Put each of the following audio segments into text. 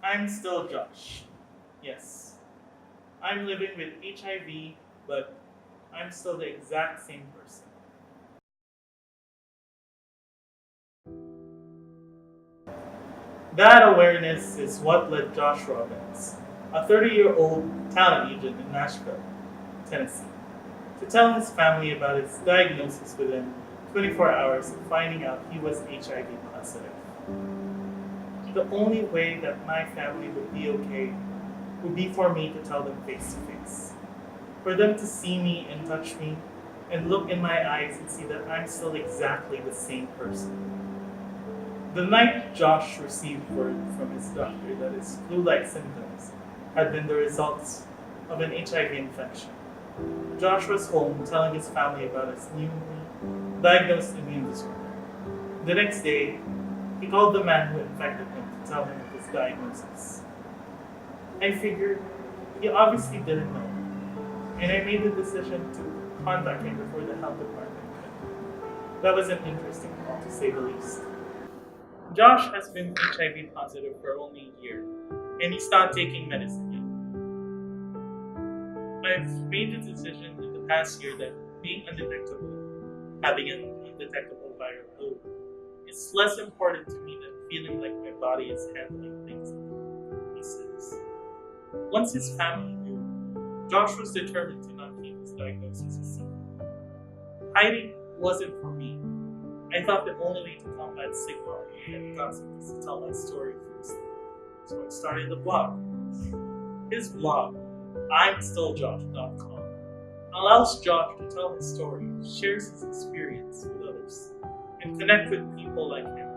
I'm still Josh. Yes, I'm living with HIV, but I'm still the exact same person. That awareness is what led Josh Robbins, a 30-year-old talent agent in Nashville, Tennessee, to tell his family about his diagnosis within 24 hours of finding out he was HIV positive. The only way that my family would be okay would be for me to tell them face to face. For them to see me and touch me and look in my eyes and see that I'm still exactly the same person. The night Josh received word from his doctor that his flu-like symptoms had been the results of an HIV infection, Josh was home telling his family about his newly diagnosed immune disorder. The next day, he called the man who infected him to tell him of his diagnosis. I figured he obviously didn't know, and I made the decision to contact him before the health department could. That was an interesting call, to say the least. Josh has been HIV positive for only a year, and he's not taking medicine yet. I've made the decision in the past year that being undetectable, having an undetectable viral load, is less important to me than feeling like my body is handling things like pieces. Once his family knew, Josh was determined to not keep his diagnosis a secret. Hiding wasn't for me. I thought the only way to combat stigma and gossip is to tell my story first. So I started the blog. His blog, I'mStillJosh.com, allows Josh to tell his story, shares his experience with others, and connect with people like him,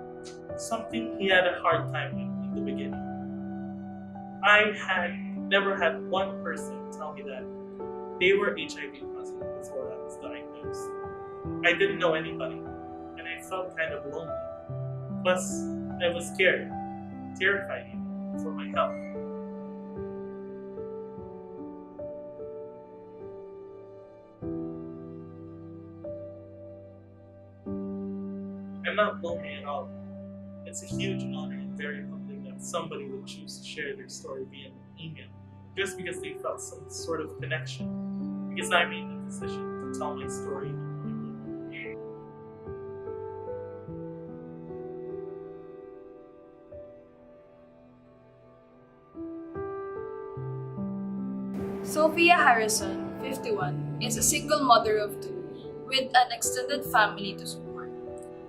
something he had a hard time with in the beginning. I had never had one person tell me that they were HIV positive before I was diagnosed. I didn't know anybody, and I felt kind of lonely. Plus, I was scared, terrified even, for my health. I'm not lonely at all. It's a huge honor and very humbling that somebody would choose to share their story via an email just because they felt some sort of connection. Because I made the decision to tell my story anonymously. Sophia Harrison, 51, is a single mother of two with an extended family to support.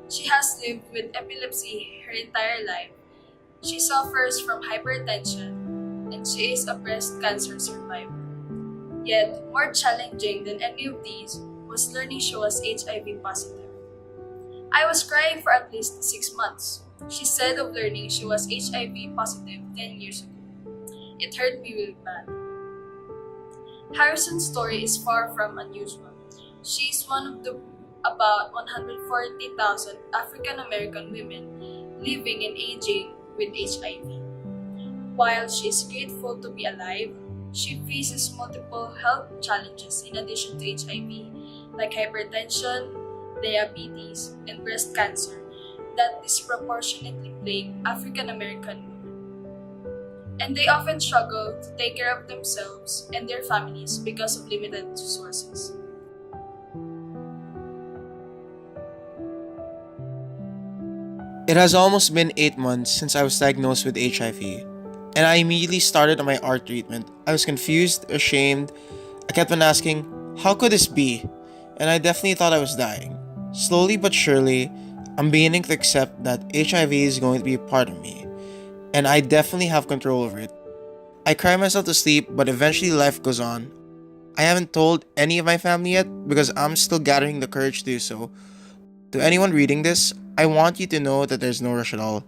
She has lived with epilepsy her entire life. She suffers from hypertension and she is a breast cancer survivor. Yet, more challenging than any of these was learning she was HIV positive. I was crying for at least 6 months. She said of learning she was HIV positive 10 years ago. It hurt me really bad. Harrison's story is far from unusual. She is one of the about 140,000 African American women living and aging with HIV. While she is grateful to be alive, she faces multiple health challenges in addition to HIV, like hypertension, diabetes, and breast cancer that disproportionately plague African American women. And they often struggle to take care of themselves and their families because of limited resources. It has almost been 8 months since I was diagnosed with HIV, and I immediately started on my ART treatment. I was confused, ashamed. I kept on asking, how could this be? And I definitely thought I was dying. Slowly but surely, I'm beginning to accept that HIV is going to be a part of me, and I definitely have control over it. I cry myself to sleep, but eventually life goes on. I haven't told any of my family yet because I'm still gathering the courage to do so. To anyone reading this, I want you to know that there's no rush at all.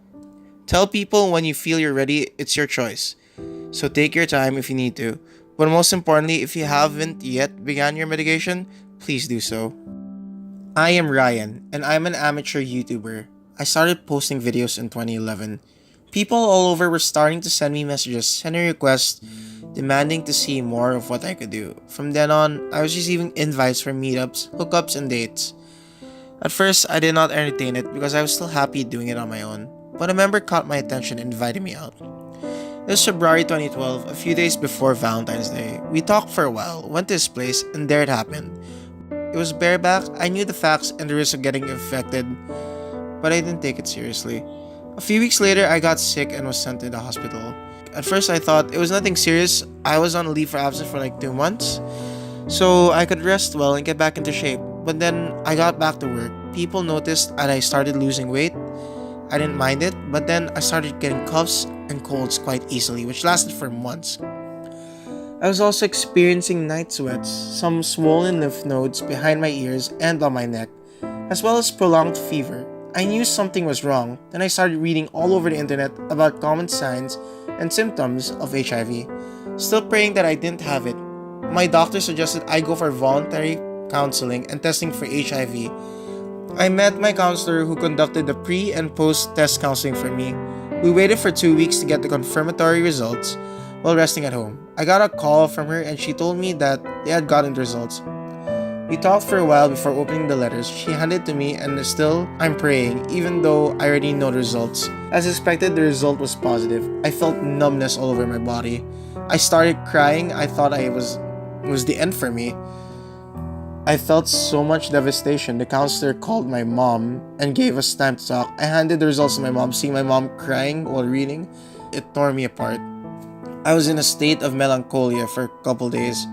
Tell people when you feel you're ready, it's your choice. So take your time if you need to. But most importantly, if you haven't yet begun your medication, please do so. I am Ryan, and I'm an amateur YouTuber. I started posting videos in 2011. People all over were starting to send me messages, sending requests, demanding to see more of what I could do. From then on, I was receiving invites for meetups, hookups, and dates. At first, I did not entertain it because I was still happy doing it on my own, but a member caught my attention and invited me out. It was February 2012, a few days before Valentine's Day. We talked for a while, went to his place, and there it happened. It was bareback. I knew the facts and the risk of getting infected, but I didn't take it seriously. A few weeks later, I got sick and was sent to the hospital. At first, I thought it was nothing serious. I was on leave for absence for like 2 months, so I could rest well and get back into shape. But then I got back to work. People noticed and I started losing weight. I didn't mind it, but then I started getting coughs and colds quite easily, which lasted for months. I was also experiencing night sweats, some swollen lymph nodes behind my ears and on my neck, as well as prolonged fever. I knew something was wrong, then I started reading all over the internet about common signs and symptoms of HIV, still praying that I didn't have it. My doctor suggested I go for voluntary counseling and testing for HIV. I met my counselor who conducted the pre and post test counseling for me. We waited for 2 weeks to get the confirmatory results while resting at home. I got a call from her and she told me that they had gotten the results. We talked for a while before opening the letters. She handed it to me and still, I'm praying, even though I already know the results. As expected, the result was positive. I felt numbness all over my body. I started crying. I thought it was the end for me. I felt so much devastation. The counselor called my mom and gave us time to talk. I handed the results to my mom. Seeing my mom crying while reading, it tore me apart. I was in a state of melancholia for a couple days.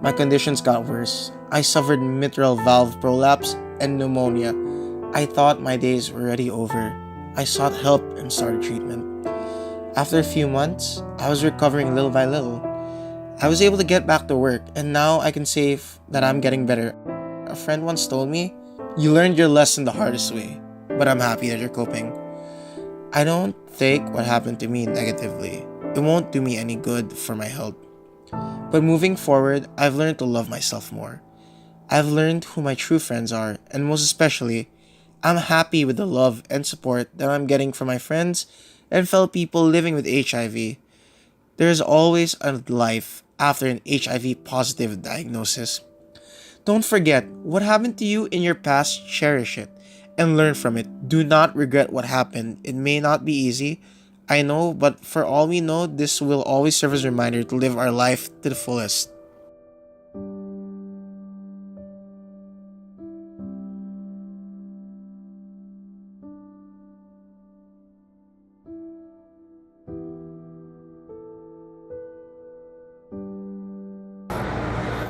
My conditions got worse. I suffered mitral valve prolapse and pneumonia. I thought my days were already over. I sought help and started treatment. After a few months, I was recovering little by little. I was able to get back to work, and now I can say that I'm getting better. A friend once told me, "You learned your lesson the hardest way, but I'm happy that you're coping." I don't take what happened to me negatively. It won't do me any good for my health. But moving forward, I've learned to love myself more. I've learned who my true friends are, and most especially, I'm happy with the love and support that I'm getting from my friends and fellow people living with HIV. There is always a life after an HIV positive diagnosis. Don't forget what happened to you in your past, cherish it and learn from it. Do not regret what happened. It may not be easy, I know, but for all we know, this will always serve as a reminder to live our life to the fullest.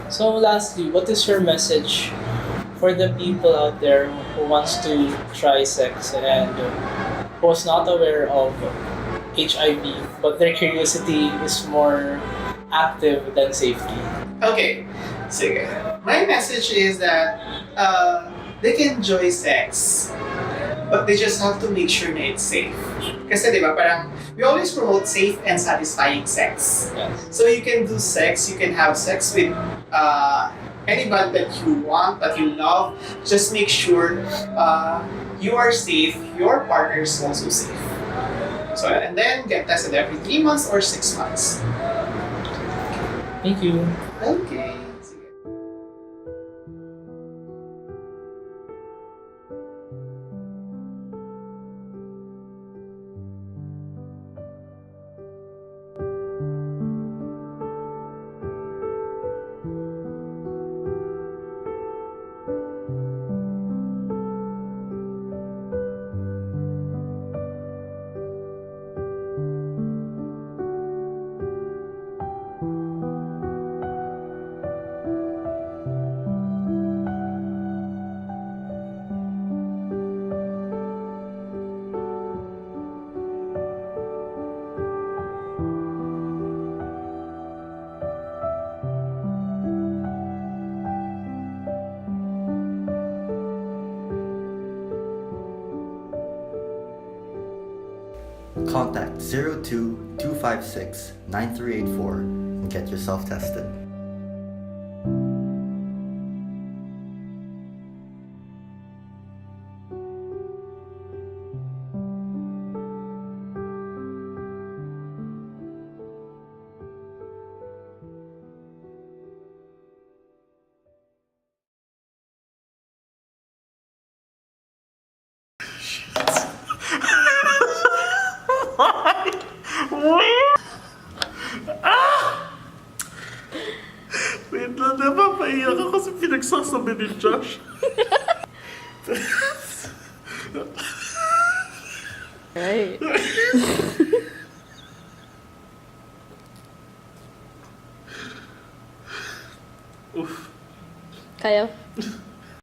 So lastly, what is your message for the people out there who wants to try sex and who was not aware of HIV, but their curiosity is more active than safety? Okay, sige. My message is that they can enjoy sex, but they just have to make sure na it's safe. Kasi di ba, parang we always promote safe and satisfying sex. Yes. So you can do sex, you can have sex with anybody that you want, that you love. Just make sure you are safe, your partner is also safe. So, and then get tested every 3 months or 6 months. Thank you. Okay. Sige. Contact 02-256-9384 and get yourself tested. Why? Naiiyak ako kasi pinagsasabi ni Josh. Right. Oof. Kaya?